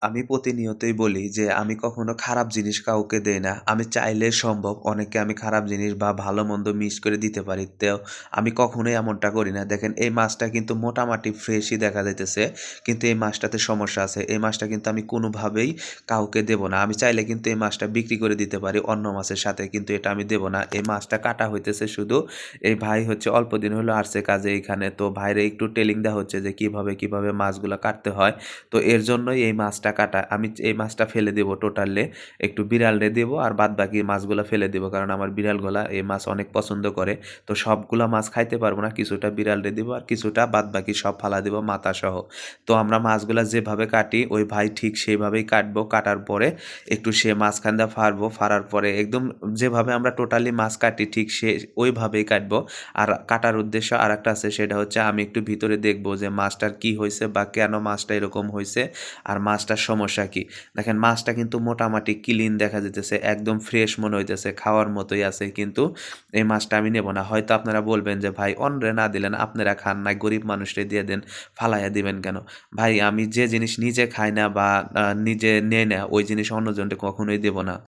আমি প্রতিনিয়তই বলি যে আমি কখনো খারাপ জিনিস কাউকে দেই না। আমি চাইলে সম্ভব অনেককে আমি খারাপ জিনিস বা ভালো-মন্দ মিক্স করে দিতে পারি। আমি কখনোই এমনটা করি না। দেখেন এই মাছটা কিন্তু মোটামাটি ফ্রেশই দেখা যাইতেছে। কিন্তু এই মাছটাতে সমস্যা আছে। এই মাছটা কিন্তু আমি কোনোভাবেই কাউকে দেব না। আমি চাইলে কিন্তু এই মাছটা বিক্রি করে দিতে পারি অন্য মাছের সাথে। কিন্তু এটা আমি দেব না। এই মাছটা কাটা হইতেছে শুধু এই ভাই হচ্ছে অল্পদিন হলো আসছে কাজে এইখানে। তো ভাইরে একটু ট্রেনিং দেওয়া হচ্ছে যে কিভাবে মাছগুলা কাটতে হয়। তো এর জন্যই এই মাছটা কাটা। আমি এই মাছটা ফেলে দেব টোটালে। একটু বিড়ালরে দেব আর বাদবাকি মাছগুলা ফেলে দেব। কারণ আমার বিড়ালগুলা এই মাছ অনেক পছন্দ করে। তো সবগুলা মাছ খাইতে পারব না। কিছুটা বিড়ালরে দিব আর কিছুটা বাদবাকি সব ফালা দিব মাথাসহ। তো আমরা মাছগুলা যেভাবে কাটি ওই ভাই ঠিক সেভাবেই কাটবো। কাটার পরে একটু সে মাঝখান দিয়ে ফাড়বো। ফাড়ার পরে একদম যেভাবে আমরা টোটালি মাছ কাটি ঠিক সে ওইভাবেই কাটবো। আর কাটার উদ্দেশ্য আরেকটা আছে সেটা হচ্ছে আমি একটু ভিতরে দেখব যে মাছটার কি হইছে বা কেন মাছটা এরকম হইছে আর মাছটার সমস্যা কি। দেখেন মাছটা কিন্তু মোটামাটি ক্লিন দেখা যাইতেছে, একদম ফ্রেশ মনে হইতেছে, খাওয়ার মতোই আছে কিন্তু এই মাছটা আমি নেব না। হয়তো আপনারা বলবেন যে, "ভাই অন্যরে না দিলেন, আপনারা খান নাই, গরিব মানুষরে দিয়ে দেন, ফালাইয়া দিবেন কেন?" ভাই আমি যে জিনিস নিজে খাই না বা নিজে নেই না ওই জিনিস অন্যজনকে কখনোই দেব না।